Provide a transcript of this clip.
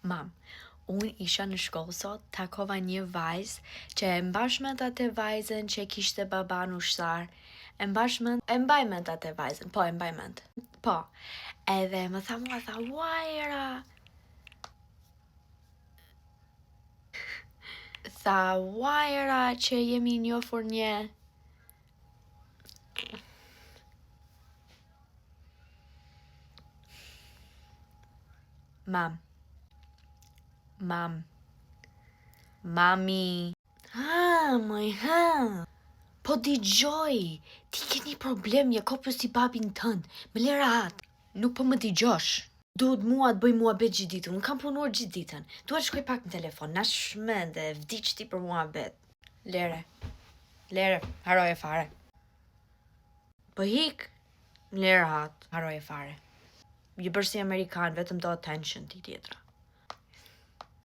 Mam, unë isha në shkollë sot, takova një vajzë që e mbashmend atë vajzën që kishte baban ushtar. E mbaj mend atë vajzën, po e mbaj mend. Po, edhe më tha mua, tha, Wajra. Tha, Wajra që jemi njohur një. Mami. Po digjoj, ti ke një problem, Jakopës si babin tënd, më le rahat. Nuk po më digjosh. Duhet mua të bëj muhabet gjithë ditën, unë kam punuar gjithë ditën. Duhet shkoj pak në telefon, na shmend e vdiq ti për muhabet. Lere, haroje fare. Po hik, më le rahat, haroje fare. Je bërë si Amerikan, vetëm do attention ti tjetra.